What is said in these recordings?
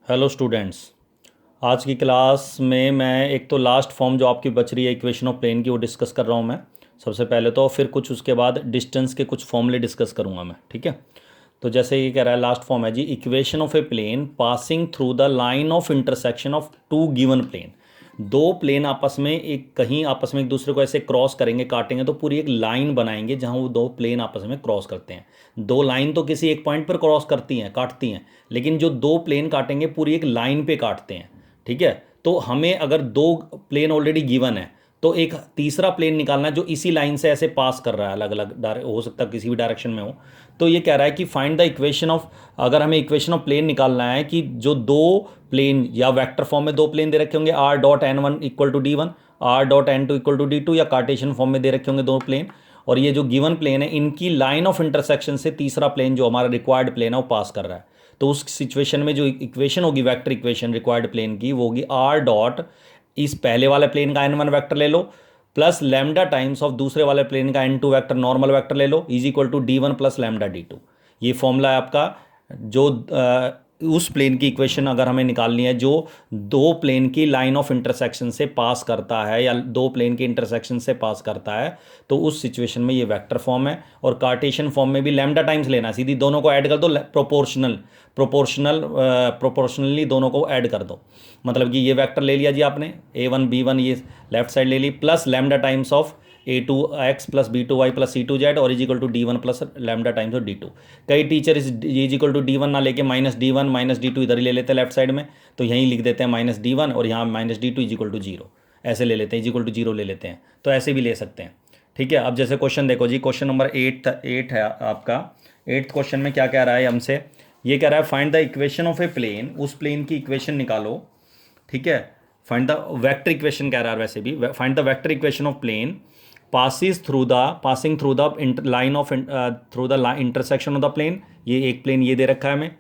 Hello students. आज की class में मैं एक तो लास्ट फॉर्म जो आपकी बच रही है इक्वेशन ऑफ प्लेन की वो डिस्कस कर रहा हूँ मैं सबसे पहले तो, फिर कुछ उसके बाद डिस्टेंस के कुछ फॉर्मूले डिस्कस करूँगा मैं। ठीक है। तो जैसे ये कह रहा है लास्ट फॉर्म है जी, equation of a plane passing through the line of intersection of two given plane. दो प्लेन आपस में एक कहीं आपस में एक दूसरे को ऐसे क्रॉस करेंगे, काटेंगे तो पूरी एक लाइन बनाएंगे जहां वो दो प्लेन आपस में क्रॉस करते हैं। दो लाइन तो किसी एक पॉइंट पर क्रॉस करती हैं, काटती हैं, लेकिन जो दो प्लेन काटेंगे पूरी एक लाइन पे काटते हैं। ठीक है। तो हमें अगर दो प्लेन ऑलरेडी गिवन है तो एक तीसरा प्लेन निकालना है जो इसी लाइन से ऐसे पास कर रहा है, अलग अलग हो सकता है किसी भी डायरेक्शन में हो। तो ये कह रहा है कि फाइंड द इक्वेशन ऑफ, अगर हमें इक्वेशन ऑफ प्लेन निकालना है कि जो दो प्लेन या वेक्टर फॉर्म में दो प्लेन दे रखे होंगे R dot N one equal to D one, R dot N two equal to D two, या कार्टेशियन फॉर्म में दे रखे होंगे दो प्लेन, और ये जो गिवन प्लेन है इनकी लाइन ऑफ इंटरसेक्शन से तीसरा प्लेन जो हमारा रिक्वायर्ड प्लेन है वो पास कर रहा है। तो उस सिचुएशन में जो इक्वेशन होगी वेक्टर इक्वेशन रिक्वायर्ड प्लेन की वो होगी आर डॉट, इस पहले वाले प्लेन का एन वन वैक्टर ले लो प्लस लैम्डा टाइम्स ऑफ दूसरे वाले प्लेन का N two vector normal vector ले लो is equal to D one plus lambda D two. ये फॉर्मूला है आपका। जो उस प्लेन की इक्वेशन अगर हमें निकालनी है जो दो प्लेन की लाइन ऑफ इंटरसेक्शन से पास करता है या दो प्लेन के इंटरसेक्शन से पास करता है, तो उस सिचुएशन में ये वेक्टर फॉर्म है। और कार्टेशियन फॉर्म में भी लैम्डा टाइम्स लेना है, सीधी दोनों को ऐड कर दो, प्रोपोर्शनली दोनों को ऐड कर दो। मतलब कि ये वेक्टर ले लिया जी आपने a1 b1, ये लेफ्ट साइड ले ली, plus lambda times of a2x plus b2y plus c2z और is equal to D one plus lambda times of d2। कई teacher is equal to D one ना लेके minus D one minus D two इधर ही ले लेते हैं left side में, तो यहीं लिख देते हैं माइनस डी वन और यहाँ minus D two is equal to zero, ऐसे ले लेते हैं, इज इक्वल टू जीरो ले लेते हैं, तो ऐसे भी ले सकते हैं। ठीक है। अब जैसे क्वेश्चन देखो जी, क्वेश्चन नंबर एट है आपका। एट्थ क्वेश्चन में क्या कह रहा है हमसे, ये कह रहा है find the equation of a plane, उस प्लेन की इक्वेशन निकालो। ठीक है। फाइंड द वेक्टर इक्वेशन कह रहा है, वैसे भी find the vector equation of plane passing through the line of through the intersection of the plane. ये एक प्लेन ये दे रखा है हमें,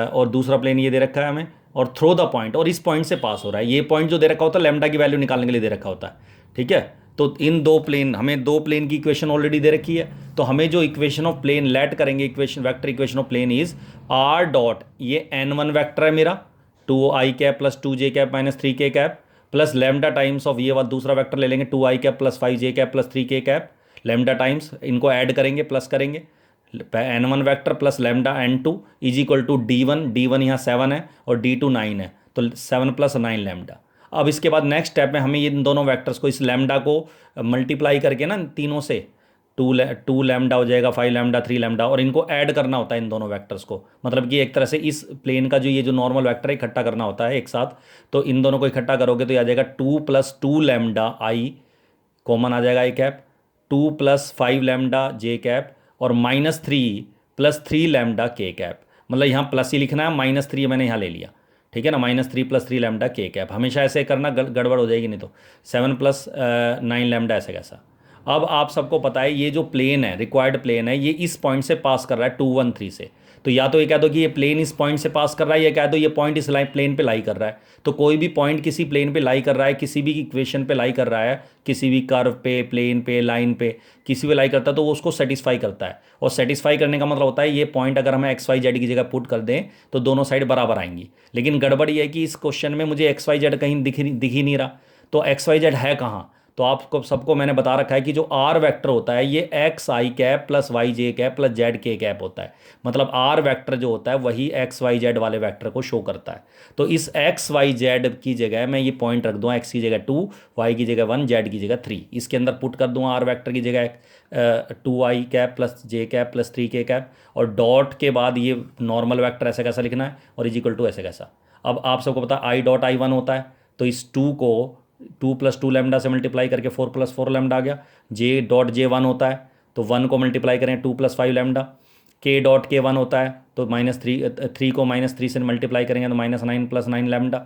और दूसरा प्लेन ये दे रखा है हमें, और थ्रो द पॉइंट, और इस पॉइंट से पास हो रहा है। ये पॉइंट जो दे रखा होता है लैम्डा की वैल्यू निकालने के लिए दे रखा होता है। ठीक है। तो इन दो प्लेन, हमें दो प्लेन की इक्वेशन ऑलरेडी दे रखी है, तो हमें जो इक्वेशन ऑफ प्लेन लेट करेंगे, equation vector equation of plane is R dot, ये एन वन वैक्टर है मेरा, two I cap plus two J cap minus three K cap, plus lambda times of ये दूसरा वेक्टर ले लेंगे two I cap plus five J cap plus three K cap, lambda times इनको add करेंगे plus करेंगे, N one vector plus lambda N two is equal to D one यहाँ seven है और डी टू नाइन है, तो seven plus nine lambda. अब इसके बाद नेक्स्ट स्टेप में हमें इन दोनों वेक्टर्स को, इस लैम्डा को मल्टीप्लाई करके ना तीनों से, टू लैम्डा हो जाएगा, फाइव लैम्डा, थ्री लैम्डा, और इनको ऐड करना होता है इन दोनों वेक्टर्स को। मतलब कि एक तरह से इस प्लेन का जो ये जो नॉर्मल वेक्टर है इकट्ठा करना होता है एक साथ। तो इन दोनों को इकट्ठा करोगे तो ये आ जाएगा two plus two lambda I, common आ जाएगा I cap, two plus five lambda J cap, और minus three plus three lambda K cap. मतलब यहाँ प्लस ही लिखना है, माइनस थ्री मैंने यहाँ ले लिया। ठीक है ना, minus three plus three lambda K cap, हमेशा ऐसे करना, गड़बड़ हो जाएगी नहीं तो। सेवन प्लस नाइन लैम्डा, ऐसे कैसा। अब आप सबको पता है ये जो प्लेन है, रिक्वायर्ड प्लेन है, ये इस पॉइंट से पास कर रहा है 2 1 3 से। तो या तो ये कह दो कि ये प्लेन इस पॉइंट से पास कर रहा है, या कह दो ये पॉइंट इस लाइन प्लेन पे लाई कर रहा है। तो कोई भी पॉइंट किसी प्लेन पे लाई कर रहा है, किसी भी इक्वेशन पे लाई कर रहा है, किसी भी कर्व पे, प्लेन पे, लाइन पे, किसी पे लाई करता है तो वो उसको सेटिस्फाई करता है। और सेटिस्फाई करने का मतलब होता है ये पॉइंट अगर हम एक्स वाई जेड की जगह पुट कर दें तो दोनों साइड बराबर आएंगी। लेकिन गड़बड़ ये है कि इस क्वेश्चन में मुझे एक्स वाई जेड कहीं दिख ही नहीं रहा, तो एक्स वाई जेड है कहाँ। तो आपको सबको मैंने बता रखा है कि जो आर वेक्टर होता है ये एक्स आई कैप प्लस वाई जे कैप प्लस जेड के कैप होता है। मतलब आर वेक्टर जो होता है वही एक्स वाई जेड वाले वेक्टर को शो करता है। तो इस एक्स वाई जेड की जगह मैं ये पॉइंट रख दूँ, एक्स की जगह टू, वाई की जगह वन, जेड की जगह थ्री, इसके अंदर पुट कर दूँ आर वेक्टर की जगह two I cap plus J cap plus three K cap, और डॉट के बाद ये नॉर्मल वेक्टर ऐसे कैसा लिखना है, और इज इक्वल टू ऐसे कैसा। अब आप सबको पता आई डॉट आई वन होता है, तो इस टू को टू प्लस टू लैम्डा से मल्टीप्लाई करके फोर प्लस फोर लैम्डा आ गया। जे डॉट जे वन होता है, तो वन को मल्टीप्लाई करें two plus five lambda. K dot K one होता है, तो माइनस थ्री, थ्री को माइनस थ्री से मल्टीप्लाई करेंगे तो minus nine plus nine lambda,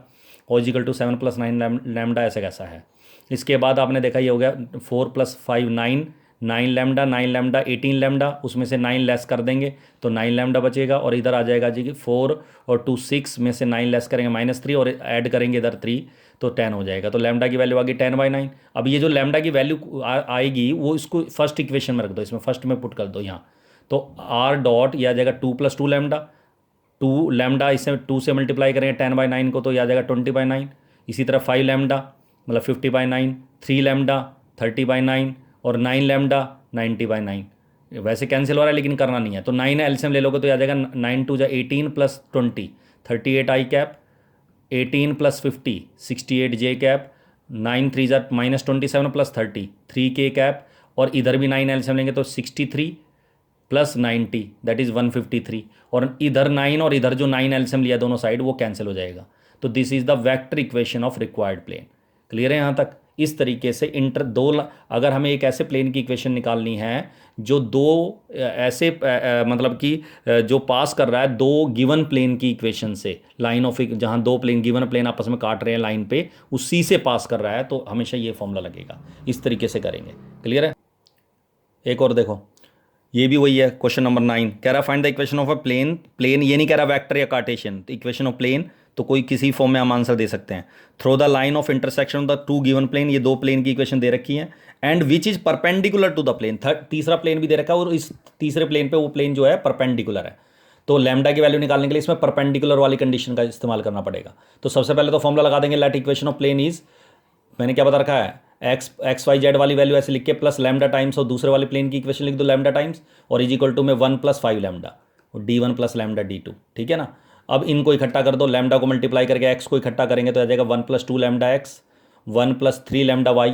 ऑजिकल two seven plus nine lambda, ऐसे कैसा है। इसके बाद आपने देखा ये हो गया four plus five nine, nine lambda, nine lambda 18 lambda, उसमें से नाइन लेस कर देंगे तो नाइन लैम्डा बचेगा, और इधर आ जाएगा जी कि फोर और टू सिक्स में से नाइन लेस करेंगे माइनस थ्री, और ऐड करेंगे इधर थ्री तो 10 हो जाएगा। तो लैम्डा की वैल्यू आ गई 10/9। अब ये जो लैम्डा की वैल्यू आएगी वो इसको फर्स्ट इक्वेशन में रख दो, इसमें फर्स्ट में पुट कर दो यहाँ। तो आर डॉट यह आ जाएगा two plus two lambda 2 lambda, इससे 2 से मल्टीप्लाई करेंगे 10/9 को तो ये आ जाएगा 20/9। इसी तरह 5 लैम्डा मतलब 50/9, 3 लैम्डा 30/9 और 9 लैम्डा 90/9। वैसे कैंसिल हो रहा है लेकिन करना नहीं है, तो 9 एलसीएम ले लोगे तो आ जाएगा 9 2 जा 18 + 20 38 आई कैप, 18 + 50 68 जे कैप, 9 3 जा -27 + 30 3 के कैप, और इधर भी 9 एलसीएम लेंगे तो 63 + 90 दैट इज़ 153, और इधर 9 और इधर जो 9 एलसीएम लिया दोनों साइड वो कैंसिल हो जाएगा। तो this is the vector equation of required plane. Clear है यहाँ तक? इस तरीके से अगर हमें एक ऐसे प्लेन की इक्वेशन निकालनी है जो दो ऐसे मतलब कि जो पास कर रहा है दो गिवन प्लेन की इक्वेशन से, लाइन ऑफ जहाँ दो प्लेन गिवन प्लेन आपस में काट रहे हैं लाइन पे, उसी से पास कर रहा है, तो हमेशा ये फॉर्मूला लगेगा। इस तरीके से करेंगे। क्लियर है? एक और देखो, ये भी वही है। क्वेश्चन नंबर 9 कह रहा find the equation of a plane. Plane ये नहीं कह रहा वेक्टर या कार्टेशियन, तो इक्वेशन ऑफ प्लेन तो कोई किसी फॉर्म में हम आंसर दे सकते हैं। Through the line of intersection of the two given plane, ये दो प्लेन की इक्वेशन दे रखी है, and which is perpendicular to the plane. तीसरा प्लेन भी दे रखा है और इस तीसरे प्लेन पे वो प्लेन जो है परपेंडिकुलर है। तो लैम्डा की वैल्यू निकालने के लिए इसमें परपेंडिकुलर वाली कंडीशन का इस्तेमाल करना पड़ेगा। तो सबसे पहले तो फॉर्मूला लगा देंगे, let equation of plane is, मैंने क्या बता रखा है, XY Z वाली वैल्यू ऐसे लिख के प्लस लैम्डा टाइम्स, और दूसरे वाले प्लेन की इक्वेशन लिख दो लैम्डा टाइम्स, और इज इक्वल टू में 1 + 5 लैम्डा और D1 + लैम्डा D2। ठीक है ना? अब इनको इकट्ठा कर दो, लैम्डा को मल्टीप्लाई करके x को इकट्ठा करेंगे तो आ जाएगा 1 + 2 lambda x, 1 + 3 lambda y,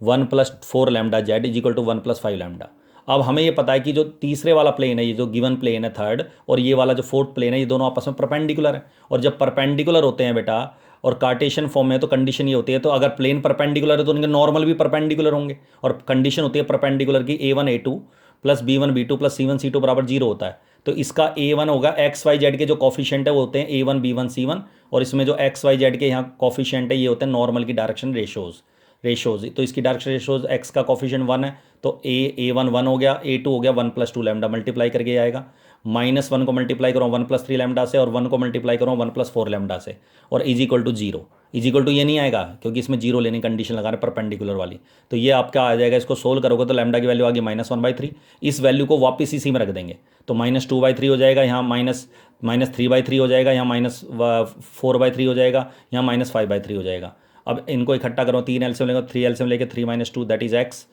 1 + 4 lambda z is equal to 1 + 5 lambda. अब हमें ये पता है कि जो तीसरे वाला प्लेन है, ये जो गिवन प्लेन है थर्ड, और ये वाला जो फोर्थ प्लेन है, ये दोनों आपस में परपेंडिकुलर है। और जब परपेंडिकुलर होते हैं बेटा और कार्टेशियन फॉर्म में, तो कंडीशन ये होती है, तो अगर प्लेन परपेंडिकुलर है तो उनके नॉर्मल भी परपेंडिकुलर होंगे, और कंडीशन होती है परपेंडिकुलर की A1 A2 + B1 B2 + C1 C2 बराबर 0 होता है। तो इसका A1 होगा XYZ के जो कॉफिशिएंट है वो होते हैं A1 B1 C1, और इसमें जो XYZ के यहाँ कॉफिशिएंट है ये होते हैं नॉर्मल की डायरेक्शन रेशोज। तो इसकी डायरेक्शन रेशोज x का कॉफिशिएंट 1 है, तो A1 1 हो गया, A2 हो गया 1 + 2 लैम्डा, मल्टीप्लाई करके आएगा। -1 को मल्टीप्लाई करो 1 + 3 लैम्डा से, और 1 को मल्टीप्लाई करो 1 + 4 लैम्डा से, और is equal to 0। Is equal to ये नहीं आएगा क्योंकि इसमें 0 लेने कंडीशन लगा रहे परपेंडिकुलर वाली। तो ये आपका आ जाएगा, इसको सोल्व करोगे तो लैम्डा की वैल्यू आ गई -1/3। इस वैल्यू को वापस इसी में रख देंगे, तो -2/3 हो जाएगा, यहाँ -3/3 हो जाएगा, यहाँ -4/3 हो जाएगा, यहाँ -5/3 हो जाएगा। अब इनको इकट्ठा करो, 3 एलसीएम लेंगे, 3 एलसीएम लेके 3 - 2 दैट इज x,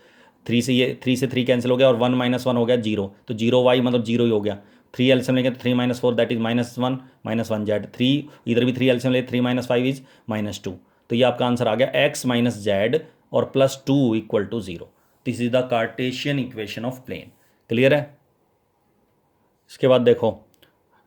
3 से 3 कैंसिल हो गया, और 1 - 1 हो गया 0, तो 0y मतलब 0 ही हो गया। 3 एलसीएम लेंगे तो 3 - 4 दैट इज -1 -1 z, 3 इधर भी 3 एलसीएम ले, 3 - 5 इज -2। तो ये आपका आंसर आ गया x - z और +2 = 0। This is the Cartesian equation of plane. Clear है? इसके बाद देखो,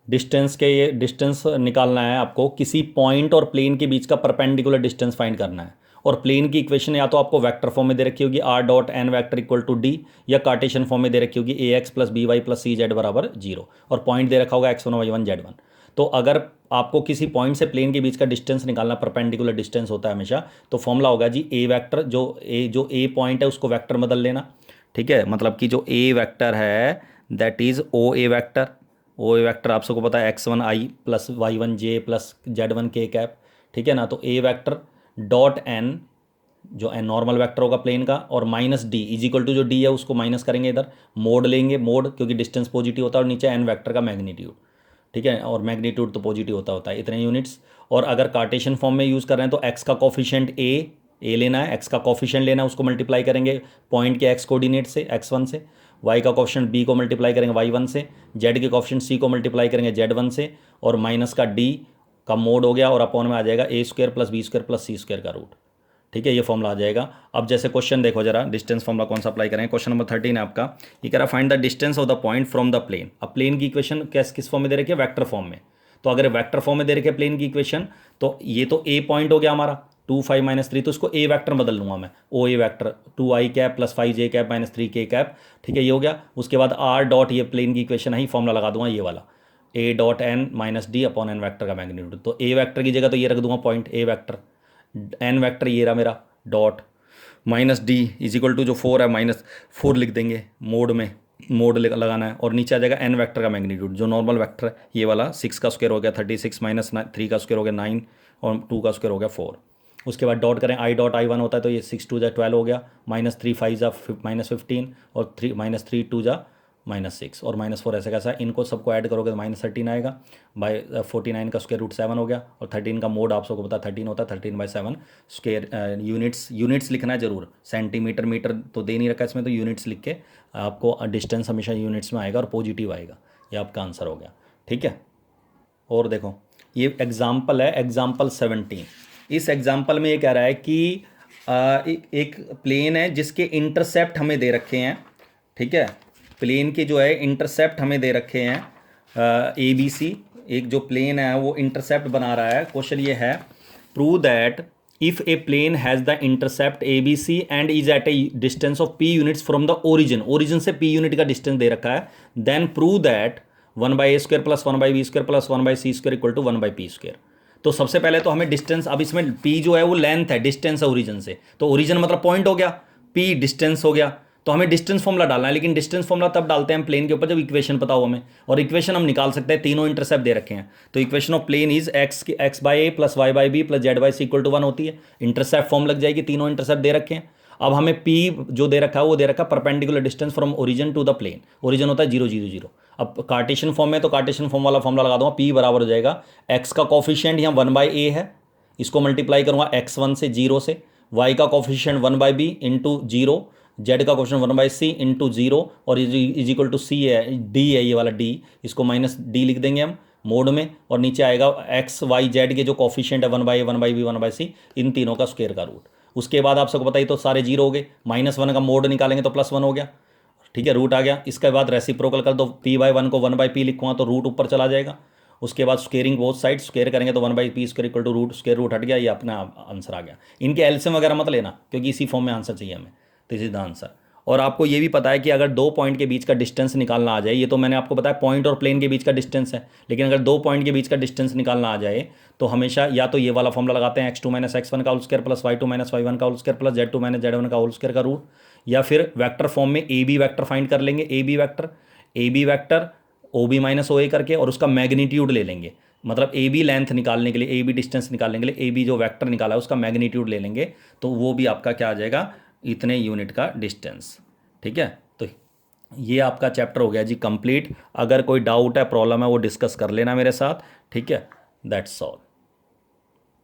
डिस्टेंस के, ये डिस्टेंस निकालना है आपको, किसी पॉइंट और प्लेन के बीच का परपेंडिकुलर डिस्टेंस फाइंड करना है। और प्लेन की इक्वेशन या तो आपको वेक्टर फॉर्म में दे रखी होगी r.n vector equal to d, या कार्टेशियन फॉर्म में दे रखी होगी ax + by + cz बराबर 0, और पॉइंट दे रखा होगा x1 y1 z1। तो अगर आपको किसी पॉइंट से प्लेन के बीच का डिस्टेंस निकालना, परपेंडिकुलर डिस्टेंस होता है हमेशा, तो फॉर्मूला होगा जी a वेक्टर, जो a पॉइंट है उसको वेक्टर बदल लेना। ठीक है? मतलब कि जो a वेक्टर है that is OA vector. O A vector आप सबको पता है x1 i + y1 j + z1 k cap. ठीक है ना? तो a वेक्टर डॉट n, जो n नॉर्मल वेक्टर होगा प्लेन का, और -d इज इक्वल टू जो d है उसको माइनस करेंगे, इधर मोड लेंगे, मोड क्योंकि डिस्टेंस पॉजिटिव होता है, और नीचे n वेक्टर का मैग्नीट्यूड। ठीक है? और मैग्नीट्यूड तो पॉजिटिव होता है इतने यूनिट्स। और अगर कार्टेशियन फॉर्म में यूज़ कर रहे हैं तो x का कॉफिशिएंट a लेना है, x का कॉफिशिएंट लेना है, उसको मल्टीप्लाई करेंगे पॉइंट के x कोऑर्डिनेट से x1 से, y का कॉफिशिएंट b को मल्टीप्लाई करेंगे y1 से, z के कॉफिशिएंट c को मल्टीप्लाई करेंगे z1 से, और माइनस का d का मोड हो गया, और अपॉन में आ जाएगा a² + b² + c² का रूट। ठीक है? ये फॉर्मूला आ जाएगा। अब जैसे क्वेश्चन देखो जरा, डिस्टेंस फॉर्मूला कौन सा अप्लाई करें। क्वेश्चन नंबर 13 है आपका, ये कह रहा find the distance of the point from the plane. अब प्लेन की इक्वेशन किस फॉर्म में दे रखी है? वेक्टर फॉर्म में। तो अगर वेक्टर फॉर्म में दे रखे प्लेन की इक्वेशन, तो ये तो a पॉइंट हो गया हमारा 2 5 - 3, तो इसको a वेक्टर बदल लूँगा मैं, O A vector 2i cap + 5j cap - 3k cap. ठीक है? ये हो गया। उसके बाद r डॉट, ये प्लेन की इक्वेशन है, ही फॉर्मूला लगा दूंगा ये वाला, a.n - d upon n vector का मैग्नीट्यूड। तो a वेक्टर की जगह तो ये रख दूंगा point a vector, n vector ये रहा मेरा, dot -d is equal to जो 4 है -4 लिख देंगे, मोड में मोड लगाना है, और नीचे आ जाएगा n वेक्टर का मैग्नीट्यूड, जो नॉर्मल वेक्टर है ये वाला, 6 का स्क्वायर हो गया 36 - 3 का स्क्वायर हो गया 9, और 2 का स्क्वायर हो गया 4। उसके बाद डॉट करें, i डॉट i1 होता है तो ये 6 2 जा 12 हो गया, -3 5 जा -15, और 3 - 3 2 जा -6 और -4 ऐसा कैसा, इनको सबको ऐड करोगे तो -13 आएगा, बाय 49 का स्क्वायर रूट 7 हो गया, और 13 का मोड आप सबको पता 13 होता है, 13/7 स्क्वायर। यूनिट्स लिखना है जरूर, सेंटीमीटर मीटर तो दे नहीं रखा इसमें, तो यूनिट्स लिख के आपको डिस्टेंस हमेशा यूनिट्स में आएगा और पॉजिटिव आएगा। ये आपका आंसर हो गया, ठीक है। और देखो ये एग्जाम्पल है, एग्जाम्पल 17। इस एग्जाम्पल में ये कह रहा है कि एक प्लेन है जिसके इंटरसेप्ट हमें दे रखे हैं, ठीक है। प्लेन के जो है इंटरसेप्ट हमें दे रखे हैं ABC। एक जो प्लेन है वो इंटरसेप्ट बना रहा है। क्वेश्चन ये है, prove that if a plane has the intercept ABC and is at a distance of P units from the origin से P यूनिट का डिस्टेंस दे रखा है, then prove that 1/a² + 1/b² + 1/c² equal to 1/p²। तो सबसे पहले तो हमें डिस्टेंस, अब इसमें P जो है वो लेंथ है, डिस्टेंस है ओरिजिन से, तो ओरिजिन मतलब पॉइंट हो गया, P डिस्टेंस हो गया, तो हमें डिस्टेंस फॉर्मूला डालना है। लेकिन डिस्टेंस फॉर्मूला तब डालते हैं हम प्लेन के ऊपर जब इक्वेशन पता हो हमें, और इक्वेशन हम निकाल सकते हैं, तीनों इंटरसेप्ट दे रखे हैं। तो equation of plane is x/a + y/b + z/c equal to 1 होती है। इंटरसेप्ट फॉर्म लग जाएगी, तीनों इंटरसेप्ट दे रखे हैं। अब हमें P जो दे रखा है वो दे रखा है perpendicular distance from origin to the plane. Origin होता है 0 0 0। अब कार्टेशियन फॉर्म में तो कार्टेशियन फॉर्म वाला फॉर्मूला लगा दूंगा, P बराबर हो जाएगा x का कॉफिशिएंट यहाँ 1/a है, इसको मल्टीप्लाई करूंगा x1 से 0 से, y का कॉफिशिएंट 1/b इंटू 0, z का कॉफिशिएंट 1/c इंटू 0, और इज इक्वल टू c है, d है ये वाला d, इसको -d लिख देंगे हम मोड में, और नीचे आएगा x y z के जो कॉफिशिएंट है 1/a 1/b 1/c, इन तीनों का स्क्वायर का रूट। उसके बाद आप सबको बताइए तो सारे 0 हो गए, -1 का मोड निकालेंगे तो +1 हो गया, ठीक है, रूट आ गया। इसके बाद रेसिप्रोकल कर दो, P/1 को 1/p लिखूँगा तो रूट ऊपर चला जाएगा। उसके बाद स्क्वेयरिंग बोथ साइड, स्क्वेयर करेंगे तो 1/p² equal to root, square root हट गया, ये अपना आंसर आ गया। इनके एलसीएम वगैरह मत लेना क्योंकि इसी फॉर्म में आंसर चाहिए हमें, दिस इज द आंसर। और आपको ये भी पता है कि अगर 2 पॉइंट के बीच का डिस्टेंस निकालना आ जाए, ये तो मैंने आपको बताया पॉइंट और प्लेन के बीच का डिस्टेंस है, लेकिन अगर 2 पॉइंट के बीच का डिस्टेंस निकालना आ जाए तो हमेशा या तो ये वाला फॉर्मूला लगाते हैं, x2 - x1 का होल स्क्वायर + y2 - y1 का होल स्क्वायर + z2 - z1 का होल स्क्वायर का रूट, या फिर वेक्टर फॉर्म में AB वेक्टर फाइंड कर लेंगे, AB वेक्टर OB - OA करके, और उसका मैग्नीट्यूड ले लेंगे। मतलब AB लेंथ निकालने के लिए, AB डिस्टेंस निकालने के लिए AB जो वेक्टर निकाला है उसका मैग्नीट्यूड ले लेंगे, तो वो भी आपका क्या आ जाएगा, इतने यूनिट का डिस्टेंस, ठीक है। तो ये आपका चैप्टर हो गया जी कंप्लीट। अगर कोई डाउट है, प्रॉब्लम है, वो डिस्कस कर लेना मेरे साथ, ठीक है। That's all.